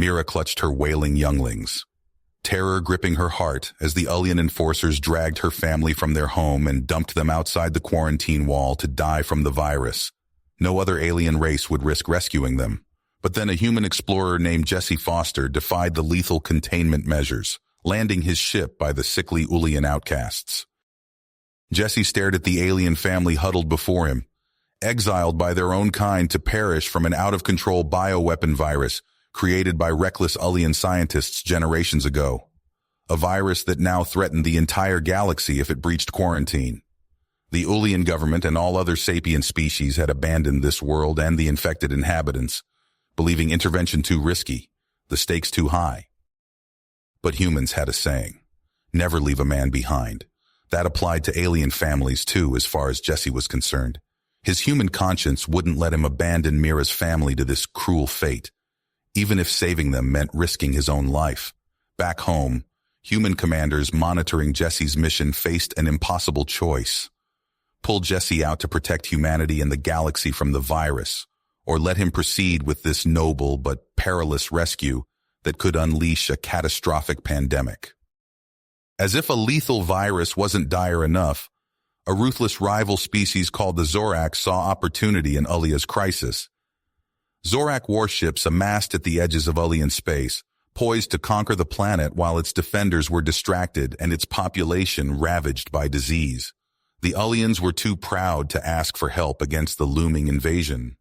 Mira clutched her wailing younglings, terror gripping her heart as the Ullian enforcers dragged her family from their home and dumped them outside the quarantine wall to die from the virus. No other alien race would risk rescuing them. But then a human explorer named Jesse Foster defied the lethal containment measures, landing his ship by the sickly Ullian outcasts. Jesse stared at the alien family huddled before him, exiled by their own kind to perish from an out-of-control bioweapon virus created by reckless Ullian scientists generations ago. A virus that now threatened the entire galaxy if it breached quarantine. The Ullian government and all other sapient species had abandoned this world and the infected inhabitants, believing intervention too risky, the stakes too high. But humans had a saying, never leave a man behind. That applied to alien families too, as far as Jesse was concerned. His human conscience wouldn't let him abandon Mira's family to this cruel fate, even if saving them meant risking his own life. Back home, human commanders monitoring Jesse's mission faced an impossible choice. Pull Jesse out to protect humanity and the galaxy from the virus, or let him proceed with this noble but perilous rescue that could unleash a catastrophic pandemic. As if a lethal virus wasn't dire enough, a ruthless rival species called the Orcs saw opportunity in Ullia's crisis. Zorak warships amassed at the edges of Ullian space, poised to conquer the planet while its defenders were distracted and its population ravaged by disease. The Ullians were too proud to ask for help against the looming invasion.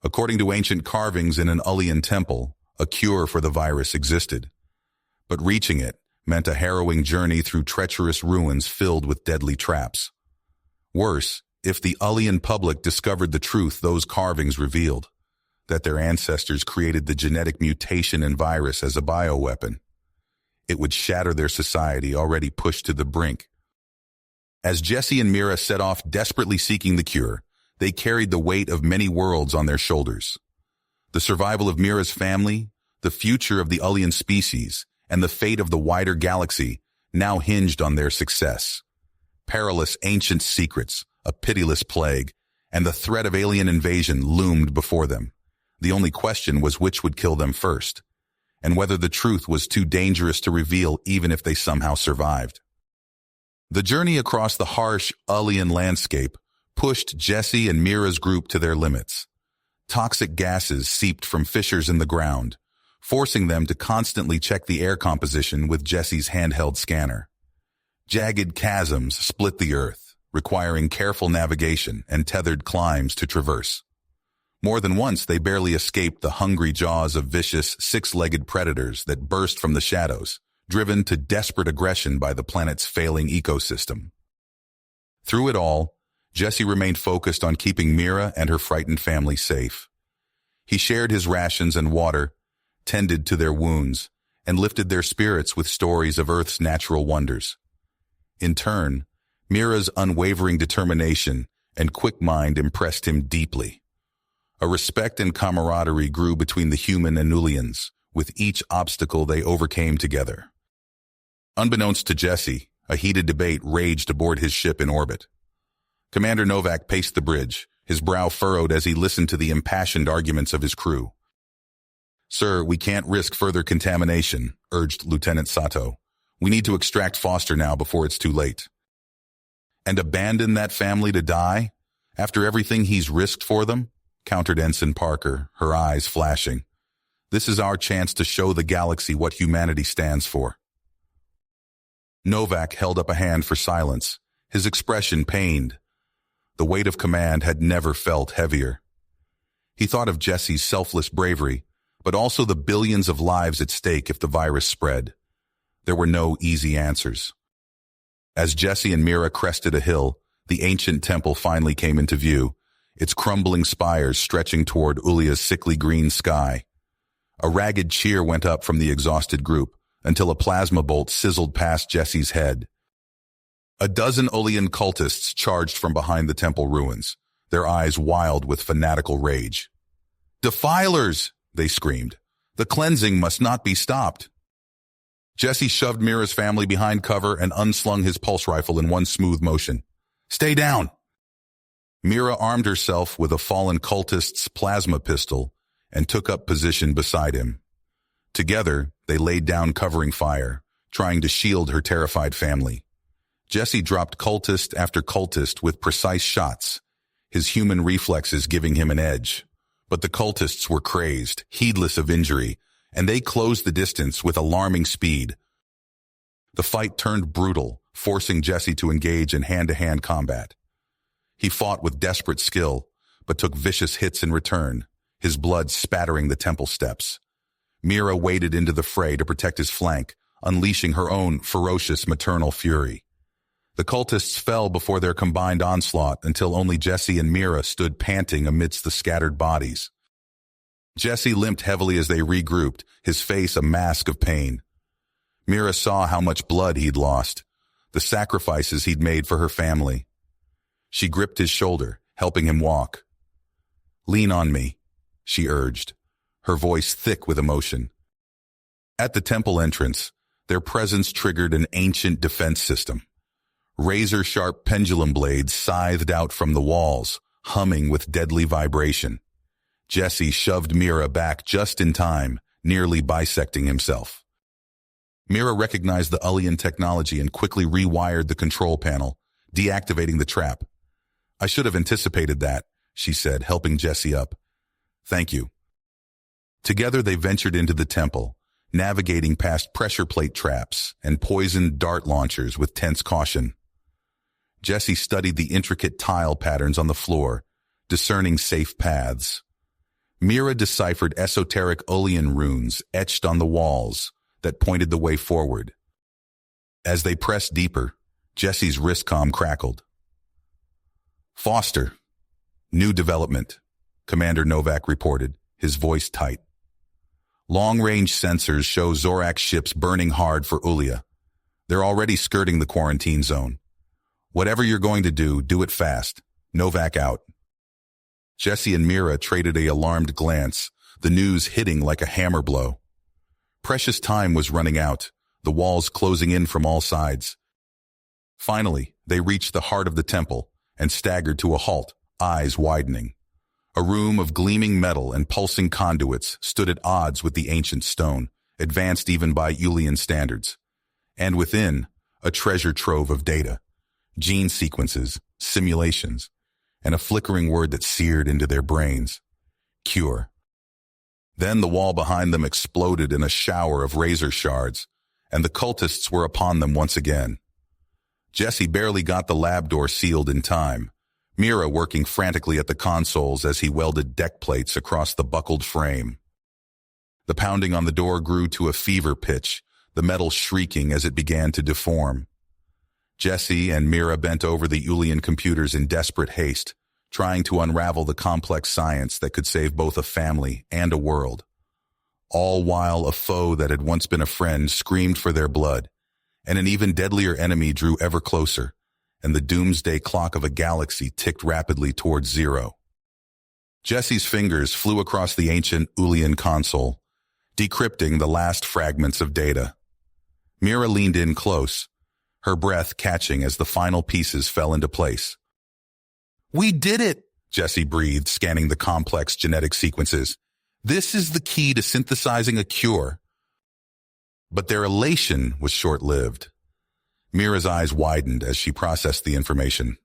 According to ancient carvings in an Ullian temple, a cure for the virus existed. But reaching it meant a harrowing journey through treacherous ruins filled with deadly traps. Worse, if the Ullian public discovered the truth those carvings revealed, that their ancestors created the genetic mutation and virus as a bioweapon, it would shatter their society already pushed to the brink. As Jesse and Mira set off desperately seeking the cure, they carried the weight of many worlds on their shoulders. The survival of Mira's family, the future of the Ullian species, and the fate of the wider galaxy now hinged on their success. Perilous ancient secrets, a pitiless plague, and the threat of alien invasion loomed before them. The only question was which would kill them first, and whether the truth was too dangerous to reveal even if they somehow survived. The journey across the harsh Ullian landscape pushed Jesse and Mira's group to their limits. Toxic gases seeped from fissures in the ground, forcing them to constantly check the air composition with Jesse's handheld scanner. Jagged chasms split the earth, requiring careful navigation and tethered climbs to traverse. More than once, they barely escaped the hungry jaws of vicious, six-legged predators that burst from the shadows, driven to desperate aggression by the planet's failing ecosystem. Through it all, Jesse remained focused on keeping Mira and her frightened family safe. He shared his rations and water, tended to their wounds, and lifted their spirits with stories of Earth's natural wonders. In turn, Mira's unwavering determination and quick mind impressed him deeply. A respect and camaraderie grew between the human and Ullians, with each obstacle they overcame together. Unbeknownst to Jesse, a heated debate raged aboard his ship in orbit. Commander Novak paced the bridge, his brow furrowed as he listened to the impassioned arguments of his crew. "Sir, we can't risk further contamination," urged Lieutenant Sato. "We need to extract Foster now before it's too late." "And abandon that family to die? After everything he's risked for them?" countered Ensign Parker, her eyes flashing. "This is our chance to show the galaxy what humanity stands for." Novak held up a hand for silence, his expression pained. The weight of command had never felt heavier. He thought of Jesse's selfless bravery, but also the billions of lives at stake if the virus spread. There were no easy answers. As Jesse and Mira crested a hill, the ancient temple finally came into view, its crumbling spires stretching toward Ullia's sickly green sky. A ragged cheer went up from the exhausted group, until a plasma bolt sizzled past Jesse's head. A dozen Ullian cultists charged from behind the temple ruins, their eyes wild with fanatical rage. "Defilers!" they screamed. "The cleansing must not be stopped." Jesse shoved Mira's family behind cover and unslung his pulse rifle in one smooth motion. "Stay down!" Mira armed herself with a fallen cultist's plasma pistol and took up position beside him. Together, they laid down covering fire, trying to shield her terrified family. Jesse dropped cultist after cultist with precise shots, his human reflexes giving him an edge. But the cultists were crazed, heedless of injury, and they closed the distance with alarming speed. The fight turned brutal, forcing Jesse to engage in hand-to-hand combat. He fought with desperate skill, but took vicious hits in return, his blood spattering the temple steps. Mira waded into the fray to protect his flank, unleashing her own ferocious maternal fury. The cultists fell before their combined onslaught until only Jesse and Mira stood panting amidst the scattered bodies. Jesse limped heavily as they regrouped, his face a mask of pain. Mira saw how much blood he'd lost, the sacrifices he'd made for her family. She gripped his shoulder, helping him walk. "Lean on me," she urged, her voice thick with emotion. At the temple entrance, their presence triggered an ancient defense system. Razor-sharp pendulum blades scythed out from the walls, humming with deadly vibration. Jesse shoved Mira back just in time, nearly bisecting himself. Mira recognized the Ullian technology and quickly rewired the control panel, deactivating the trap. "I should have anticipated that," she said, helping Jesse up. "Thank you." Together they ventured into the temple, navigating past pressure plate traps and poisoned dart launchers with tense caution. Jesse studied the intricate tile patterns on the floor, discerning safe paths. Mira deciphered esoteric Ullian runes etched on the walls that pointed the way forward. As they pressed deeper, Jesse's wristcom crackled. "Foster. New development," Commander Novak reported, his voice tight. "Long-range sensors show Zorak ships burning hard for Ulia. They're already skirting the quarantine zone. Whatever you're going to do, do it fast. Novak out." Jesse and Mira traded an alarmed glance, the news hitting like a hammer blow. Precious time was running out, the walls closing in from all sides. Finally, they reached the heart of the temple and staggered to a halt, eyes widening. A room of gleaming metal and pulsing conduits stood at odds with the ancient stone, advanced even by Ulian standards. And within, a treasure trove of data, gene sequences, simulations, and a flickering word that seared into their brains: cure. Then the wall behind them exploded in a shower of razor shards, and the cultists were upon them once again. Jesse barely got the lab door sealed in time, Mira working frantically at the consoles as he welded deck plates across the buckled frame. The pounding on the door grew to a fever pitch, the metal shrieking as it began to deform. Jesse and Mira bent over the Ulian computers in desperate haste, trying to unravel the complex science that could save both a family and a world. All while a foe that had once been a friend screamed for their blood, and an even deadlier enemy drew ever closer, and the doomsday clock of a galaxy ticked rapidly towards zero. Jesse's fingers flew across the ancient Ulian console, decrypting the last fragments of data. Mira leaned in close, her breath catching as the final pieces fell into place. "We did it!" Jesse breathed, scanning the complex genetic sequences. "This is the key to synthesizing a cure." But their elation was short-lived. Mira's eyes widened as she processed the information.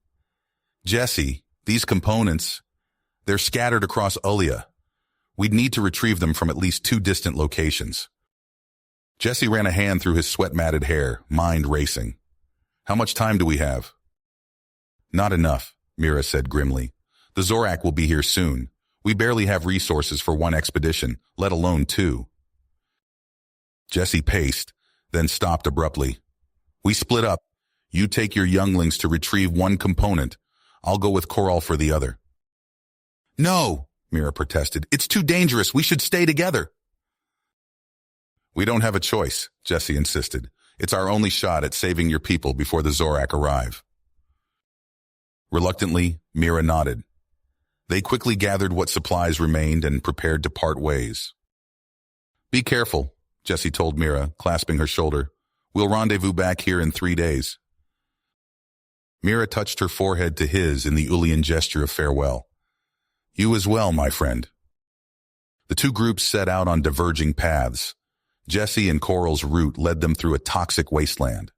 "Jesse, these components, they're scattered across Ulia. We'd need to retrieve them from at least 2 distant locations." Jesse ran a hand through his sweat-matted hair, mind racing. "How much time do we have?" "Not enough," Mira said grimly. "The Zorak will be here soon. We barely have resources for 1 expedition, let alone 2. Jesse paced, then stopped abruptly. "We split up. You take your younglings to retrieve 1 component. I'll go with Coral for the other." "No," Mira protested. "It's too dangerous. We should stay together." "We don't have a choice," Jesse insisted. "It's our only shot at saving your people before the Zorak arrive." Reluctantly, Mira nodded. They quickly gathered what supplies remained and prepared to part ways. "Be careful," Jesse told Mira, clasping her shoulder. "We'll rendezvous back here in 3 days." Mira touched her forehead to his in the Ulian gesture of farewell. "You as well, my friend." The 2 groups set out on diverging paths, Jesse and Coral's route led them through a toxic wasteland.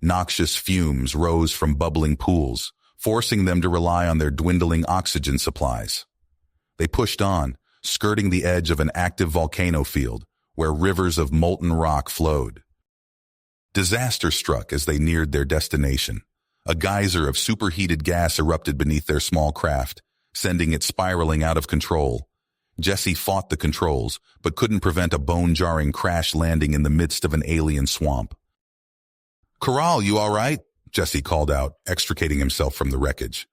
Noxious fumes rose from bubbling pools, forcing them to rely on their dwindling oxygen supplies. They pushed on, skirting the edge of an active volcano field, where rivers of molten rock flowed. Disaster struck as they neared their destination. A geyser of superheated gas erupted beneath their small craft, sending it spiraling out of control. Jesse fought the controls, but couldn't prevent a bone-jarring crash landing in the midst of an alien swamp. "Coral, you all right?" Jesse called out, extricating himself from the wreckage.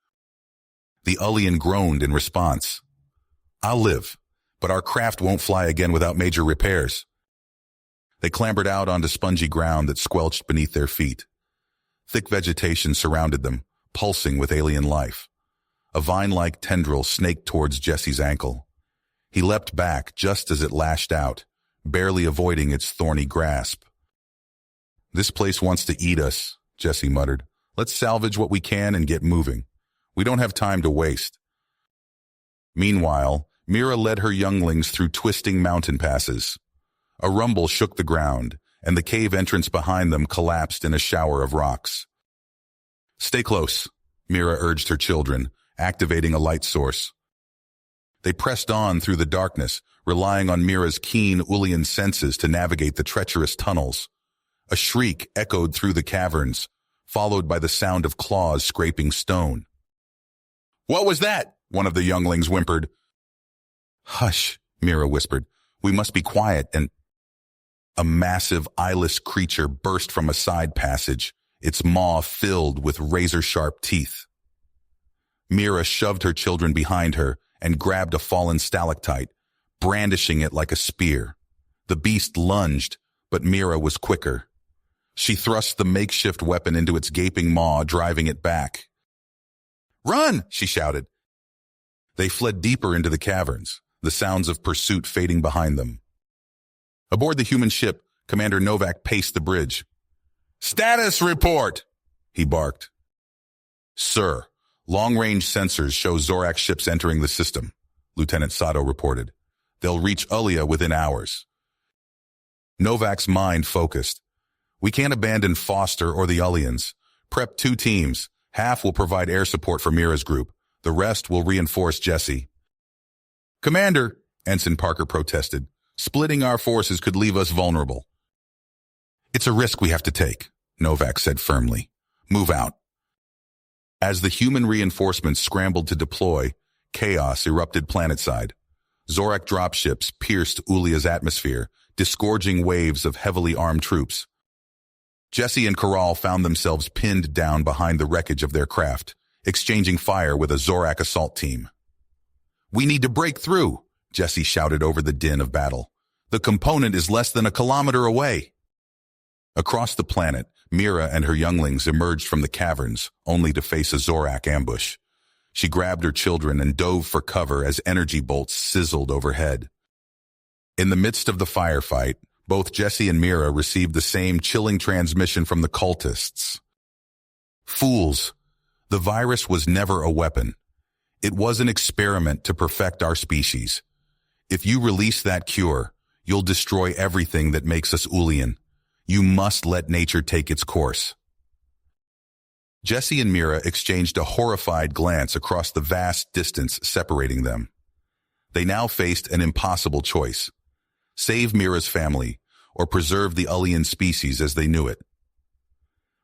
The Ullian groaned in response. "I'll live, but our craft won't fly again without major repairs." They clambered out onto spongy ground that squelched beneath their feet. Thick vegetation surrounded them, pulsing with alien life. A vine-like tendril snaked towards Jesse's ankle. He leapt back just as it lashed out, barely avoiding its thorny grasp. "This place wants to eat us," Jesse muttered. "Let's salvage what we can and get moving. We don't have time to waste." Meanwhile, Mira led her younglings through twisting mountain passes. A rumble shook the ground, and the cave entrance behind them collapsed in a shower of rocks. "Stay close," Mira urged her children, activating a light source. They pressed on through the darkness, relying on Mira's keen Ullian senses to navigate the treacherous tunnels. A shriek echoed through the caverns, followed by the sound of claws scraping stone. "What was that?" one of the younglings whimpered. "Hush," Mira whispered. "We must be quiet," and a massive, eyeless creature burst from a side passage, its maw filled with razor-sharp teeth. Mira shoved her children behind her and grabbed a fallen stalactite, brandishing it like a spear. The beast lunged, but Mira was quicker. She thrust the makeshift weapon into its gaping maw, driving it back. "Run!" she shouted. They fled deeper into the caverns, the sounds of pursuit fading behind them. Aboard the human ship, Commander Novak paced the bridge. "Status report!" he barked. "Sir, long-range sensors show Zorak ships entering the system," Lieutenant Sato reported. "They'll reach Ulia within hours." Novak's mind focused. "We can't abandon Foster or the Ullians. Prep 2 teams. Half will provide air support for Mira's group. The rest will reinforce Jesse." "Commander," Ensign Parker protested, "splitting our forces could leave us vulnerable." "It's a risk we have to take," Novak said firmly. "Move out." As the human reinforcements scrambled to deploy, chaos erupted planetside. Zorak dropships pierced Ulia's atmosphere, disgorging waves of heavily armed troops. Jesse and Coral found themselves pinned down behind the wreckage of their craft, exchanging fire with a Zorak assault team. "We need to break through," Jesse shouted over the din of battle. "The component is less than a kilometer away." Across the planet, Mira and her younglings emerged from the caverns, only to face a Zorak ambush. She grabbed her children and dove for cover as energy bolts sizzled overhead. In the midst of the firefight, both Jesse and Mira received the same chilling transmission from the cultists. "Fools! The virus was never a weapon. It was an experiment to perfect our species. If you release that cure, you'll destroy everything that makes us Ullian. You must let nature take its course." Jesse and Mira exchanged a horrified glance across the vast distance separating them. They now faced an impossible choice: save Mira's family, or preserve the Ullian species as they knew it.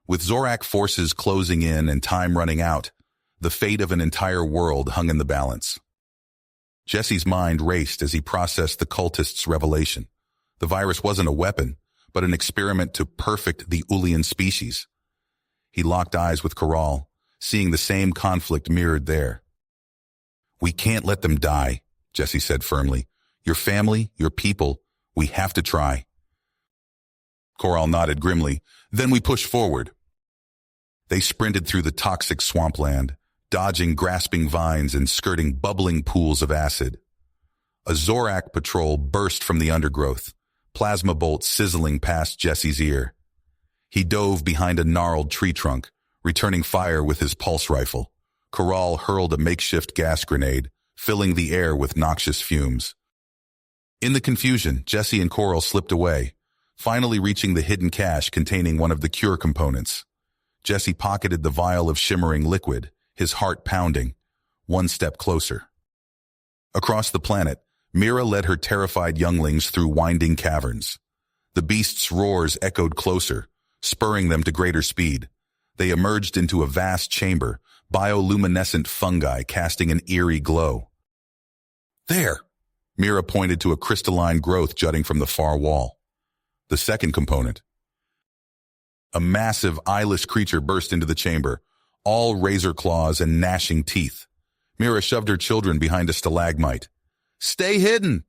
With Zorak forces closing in and time running out, the fate of an entire world hung in the balance. Jesse's mind raced as he processed the cultists' revelation. The virus wasn't a weapon, but an experiment to perfect the Ullian species. He locked eyes with Coral, seeing the same conflict mirrored there. "We can't let them die," Jesse said firmly. "Your family, your people, we have to try." Coral nodded grimly. "Then we push forward." They sprinted through the toxic swampland, dodging grasping vines and skirting bubbling pools of acid. A Zorak patrol burst from the undergrowth, plasma bolts sizzling past Jesse's ear. He dove behind a gnarled tree trunk, returning fire with his pulse rifle. Coral hurled a makeshift gas grenade, filling the air with noxious fumes. In the confusion, Jesse and Coral slipped away, finally reaching the hidden cache containing one of the cure components. Jesse pocketed the vial of shimmering liquid, his heart pounding, one step closer. Across the planet, Mira led her terrified younglings through winding caverns. The beasts' roars echoed closer, spurring them to greater speed. They emerged into a vast chamber, bioluminescent fungi casting an eerie glow. There! Mira pointed to a crystalline growth jutting from the far wall. The second component. A massive, eyeless creature burst into the chamber, all razor claws and gnashing teeth. Mira shoved her children behind a stalagmite. "Stay hidden!"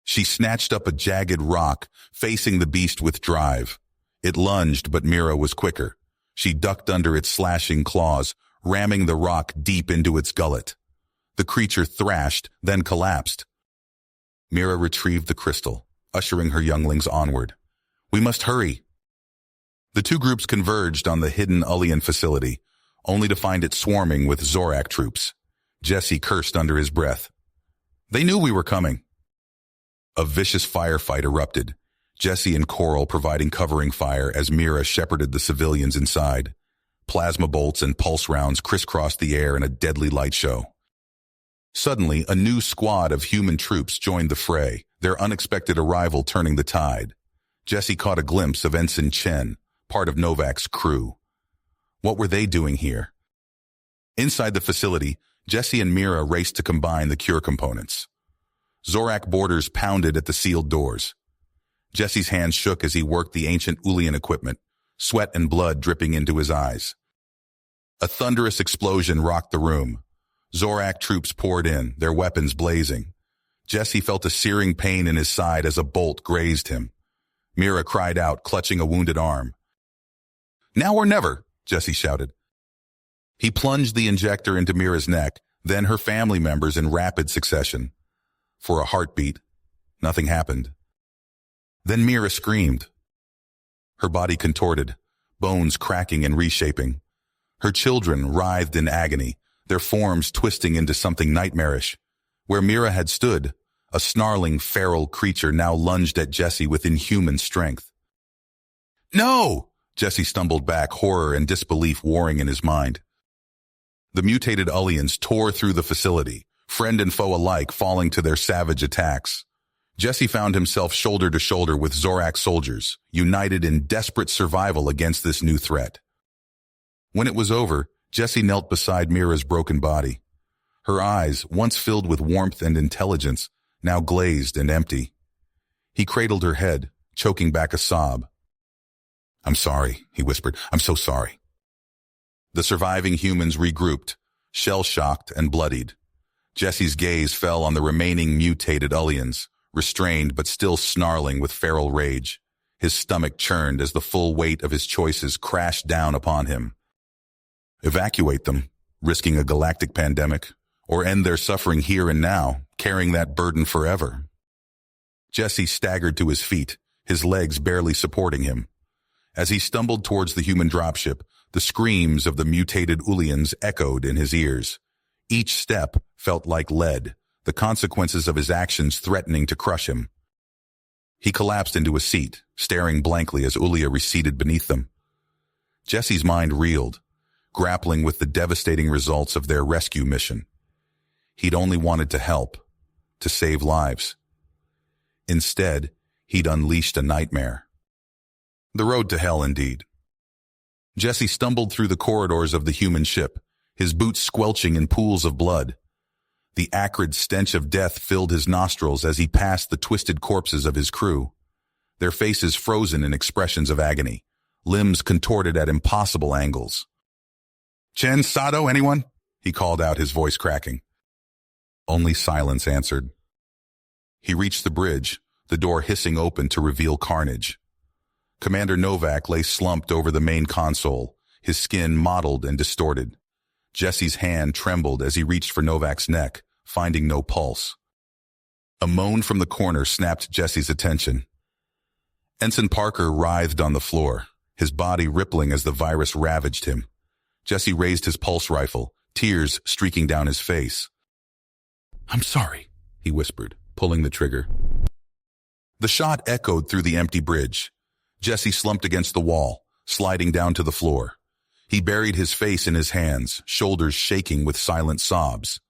She snatched up a jagged rock, facing the beast with drive. It lunged, but Mira was quicker. She ducked under its slashing claws, ramming the rock deep into its gullet. The creature thrashed, then collapsed. Mira retrieved the crystal, ushering her younglings onward. "We must hurry." The two groups converged on the hidden Ullian facility, only to find it swarming with Zorak troops. Jesse cursed under his breath. They knew we were coming. A vicious firefight erupted, Jesse and Coral providing covering fire as Mira shepherded the civilians inside. Plasma bolts and pulse rounds crisscrossed the air in a deadly light show. Suddenly, a new squad of human troops joined the fray, their unexpected arrival turning the tide. Jesse caught a glimpse of Ensign Chen, part of Novak's crew. What were they doing here? Inside the facility, Jesse and Mira raced to combine the cure components. Zorak boarders pounded at the sealed doors. Jesse's hands shook as he worked the ancient Ullian equipment, sweat and blood dripping into his eyes. A thunderous explosion rocked the room. Zorak troops poured in, their weapons blazing. Jesse felt a searing pain in his side as a bolt grazed him. Mira cried out, clutching a wounded arm. "Now or never," Jesse shouted. He plunged the injector into Mira's neck, then her family members in rapid succession. For a heartbeat, nothing happened. Then Mira screamed. Her body contorted, bones cracking and reshaping. Her children writhed in agony, their forms twisting into something nightmarish. Where Mira had stood, a snarling, feral creature now lunged at Jesse with inhuman strength. "No!" Jesse stumbled back, horror and disbelief warring in his mind. The mutated Ullians tore through the facility, friend and foe alike falling to their savage attacks. Jesse found himself shoulder to shoulder with Zorak soldiers, united in desperate survival against this new threat. When it was over, Jesse knelt beside Mira's broken body. Her eyes, once filled with warmth and intelligence, now glazed and empty. He cradled her head, choking back a sob. "I'm sorry," he whispered. "I'm so sorry." The surviving humans regrouped, shell-shocked and bloodied. Jesse's gaze fell on the remaining mutated Ullians, restrained but still snarling with feral rage. His stomach churned as the full weight of his choices crashed down upon him. Evacuate them, risking a galactic pandemic, or end their suffering here and now, carrying that burden forever. Jesse staggered to his feet, his legs barely supporting him. As he stumbled towards the human dropship, the screams of the mutated Ullians echoed in his ears. Each step felt like lead, the consequences of his actions threatening to crush him. He collapsed into a seat, staring blankly as Ullia receded beneath them. Jesse's mind reeled, grappling with the devastating results of their rescue mission. He'd only wanted to help, to save lives. Instead, he'd unleashed a nightmare. The road to hell, indeed. Jesse stumbled through the corridors of the human ship, his boots squelching in pools of blood. The acrid stench of death filled his nostrils as he passed the twisted corpses of his crew, their faces frozen in expressions of agony, limbs contorted at impossible angles. "Chen, Sato, anyone?" he called out, his voice cracking. Only silence answered. He reached the bridge, the door hissing open to reveal carnage. Commander Novak lay slumped over the main console, his skin mottled and distorted. Jesse's hand trembled as he reached for Novak's neck, finding no pulse. A moan from the corner snapped Jesse's attention. Ensign Parker writhed on the floor, his body rippling as the virus ravaged him. Jesse raised his pulse rifle, tears streaking down his face. "I'm sorry," he whispered, pulling the trigger. The shot echoed through the empty bridge. Jesse slumped against the wall, sliding down to the floor. He buried his face in his hands, shoulders shaking with silent sobs.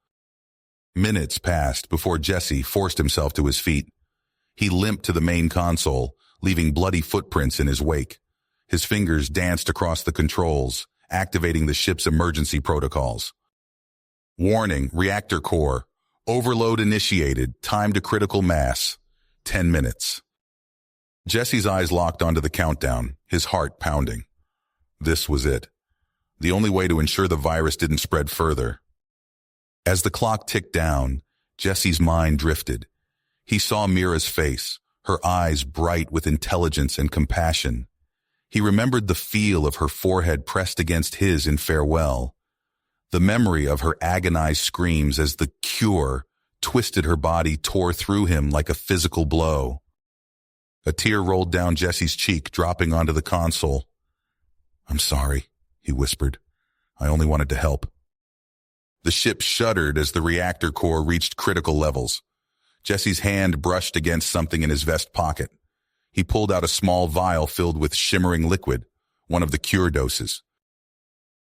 Minutes passed before Jesse forced himself to his feet. He limped to the main console, leaving bloody footprints in his wake. His fingers danced across the controls, activating the ship's emergency protocols. Warning, reactor core. Overload initiated. Time to critical mass. 10 minutes. Jesse's eyes locked onto the countdown, his heart pounding. This was it. The only way to ensure the virus didn't spread further. As the clock ticked down, Jesse's mind drifted. He saw Mira's face, her eyes bright with intelligence and compassion. He remembered the feel of her forehead pressed against his in farewell, the memory of her agonized screams as the cure twisted her body, tore through him like a physical blow. A tear rolled down Jesse's cheek, dropping onto the console. "I'm sorry," he whispered. "I only wanted to help." The ship shuddered as the reactor core reached critical levels. Jesse's hand brushed against something in his vest pocket. He pulled out a small vial filled with shimmering liquid, one of the cure doses.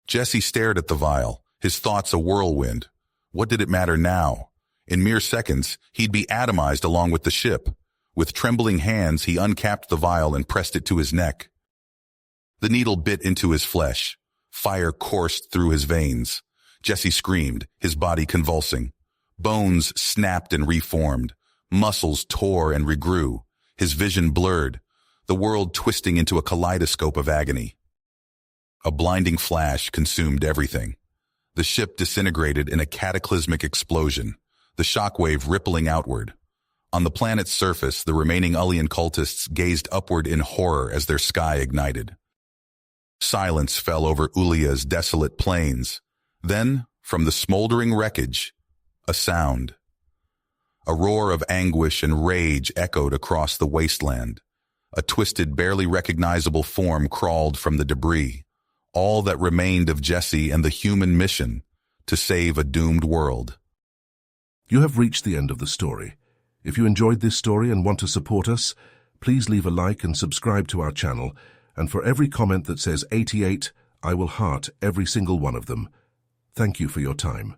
Jesse stared at the vial, his thoughts a whirlwind. What did it matter now? In mere seconds, he'd be atomized along with the ship. With trembling hands, he uncapped the vial and pressed it to his neck. The needle bit into his flesh. Fire coursed through his veins. Jesse screamed, his body convulsing. Bones snapped and reformed. Muscles tore and regrew. His vision blurred, the world twisting into a kaleidoscope of agony. A blinding flash consumed everything. The ship disintegrated in a cataclysmic explosion, the shockwave rippling outward. On the planet's surface, the remaining Ullian cultists gazed upward in horror as their sky ignited. Silence fell over Ulia's desolate plains. Then, from the smoldering wreckage, a sound. A roar of anguish and rage echoed across the wasteland. A twisted, barely recognizable form crawled from the debris. All that remained of Jesse and the human mission to save a doomed world. You have reached the end of the story. If you enjoyed this story and want to support us, please leave a like and subscribe to our channel. And for every comment that says 88, I will heart every single one of them. Thank you for your time.